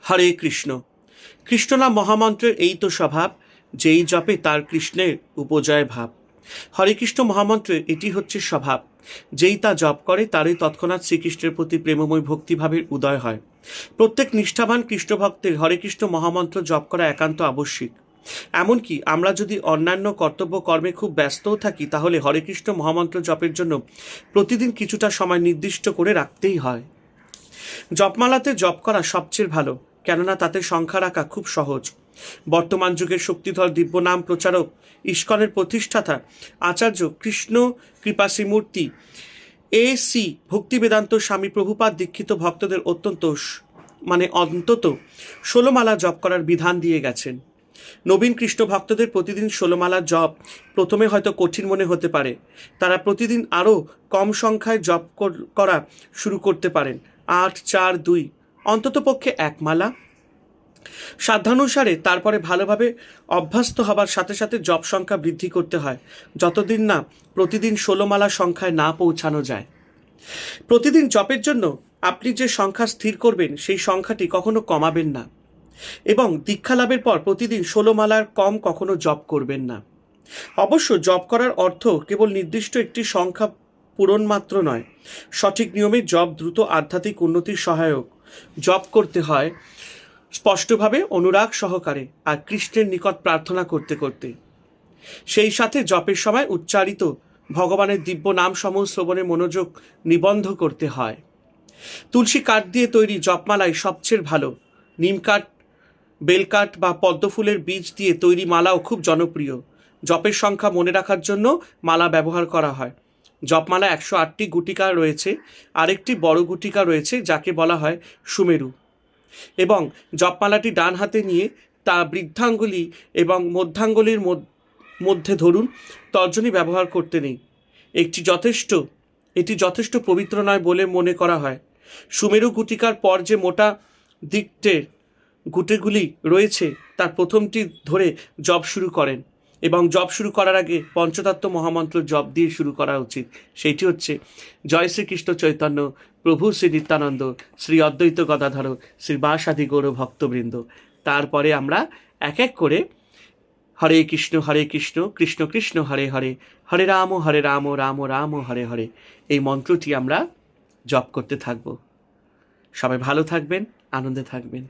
হরে কৃষ্ণ। কৃষ্ণ নাম মহামন্ত্রের এই তো স্বভাব, যেই জপে তার কৃষ্ণের উপজয় ভাব। হরে কৃষ্ণ মহামন্ত্রের এটি হচ্ছে স্বভাব, যেই তা জপ করে তারই তৎক্ষণাৎ শ্রীকৃষ্ণের প্রতি প্রেমময় ভক্তিভাবের উদয় হয়। প্রত্যেক নিষ্ঠাবান কৃষ্ণ ভক্তের হরে কৃষ্ণ মহামন্ত্র জপ করা একান্ত আবশ্যিক। এমনকি আমরা যদি অন্যান্য কর্তব্য কর্মে খুব ব্যস্তও থাকি, তাহলে হরে কৃষ্ণ মহামন্ত্র জপের জন্য প্রতিদিন কিছুটা সময় নির্দিষ্ট করে রাখতেই হয়। জপমালাতে জপ করা সবচেয়ে ভালো, কেননা তাতে সংখ্যা রাখা খুব সহজ। বর্তমান যুগের শক্তিধর দিব্য নাম প্রচারক ইস্কনের প্রতিষ্ঠাতা আচার্য কৃষ্ণ কৃপা শ্রীমূর্তি এ.সি. ভক্তিবেদান্ত স্বামী প্রভুপাদ দীক্ষিত ভক্তদের অন্তত 16 মালা জপ করার বিধান দিয়ে গেছেন। নবীন কৃষ্ণ ভক্তদের প্রতিদিন 16 মালা জপ প্রথমে হয়তো কঠিন মনে হতে পারে। তারা প্রতিদিন আরও কম সংখ্যায় জপ করা শুরু করতে পারেন। 8, 4, 2 অন্তত পক্ষে 1 মালা। সাধ্যানুসারে তারপরে ভালোভাবে অভ্যস্ত হবার সাথে সাথে জপ সংখ্যা বৃদ্ধি করতে হয়, যতদিন না প্রতিদিন 16 মালা সংখ্যায় না পৌঁছানো যায়। প্রতিদিন জপের জন্য আপনি যে সংখ্যা স্থির করবেন সেই সংখ্যাটি কখনো কমাবেন না, এবং দীক্ষা লাভের পর প্রতিদিন 16 মালার কম কখনো জপ করবেন না। অবশ্য জপ করার অর্থ কেবল নির্দিষ্ট একটি সংখ্যা পূরণ মাত্র নয়। সঠিক নিয়মে জপ দ্রুত আধ্যাত্মিক উন্নতির সহায়ক। জপ করতে হয় স্পষ্টভাবে, অনুরাগ সহকারে, আর কৃষ্ণের নিকট প্রার্থনা করতে করতে। সেই সাথে জপের সময় উচ্চারিত ভগবানের দিব্য নাম সমূহ শ্রবণে মনোযোগ নিবন্ধ করতে হয়। তুলসী কাঠ দিয়ে তৈরি জপমালাই সবচেয়ে ভালো। নিম কাঠ, বেলকাঠ বা পদ্মফুলের বীজ দিয়ে তৈরি মালাও খুব জনপ্রিয়। জপের সংখ্যা মনে রাখার জন্য মালা ব্যবহার করা হয়। জপমালা 108টি গুটিকা রয়েছে। আরেকটি বড় গুটিকা রয়েছে যাকে বলা হয় সুমেরু, এবং জপমালাটি ডান হাতে নিয়ে তা বৃদ্ধাঙ্গুলি এবং মধ্যাঙ্গুলির মধ্যে ধরুন। তর্জনী ব্যবহার করতে নেই। এটি যথেষ্ট পবিত্র নয় বলে মনে করা হয়। সুমেরু গুটিকার পর যে মোটা দিকটের গুটিগুলি রয়েছে তার প্রথমটি ধরে জপ শুরু করেন, এবং জপ শুরু করার আগে পঞ্চতত্ত্ব মহামন্ত্র জপ দিয়ে শুরু করা উচিত। সেইটি হচ্ছে জয় শ্রীকৃষ্ণ চৈতন্য প্রভু শ্রী নিত্যানন্দ শ্রী অদ্বৈত গদাধর শ্রী বাসাদি গৌর ভক্তবৃন্দ। তারপরে আমরা এক এক করে হরে কৃষ্ণ কৃষ্ণ কৃষ্ণ হরে হরে, হরে রাম রাম রাম হরে হরে এই মন্ত্রটি আমরা জপ করতে থাকব। সবাই ভালো থাকবেন, আনন্দে থাকবেন।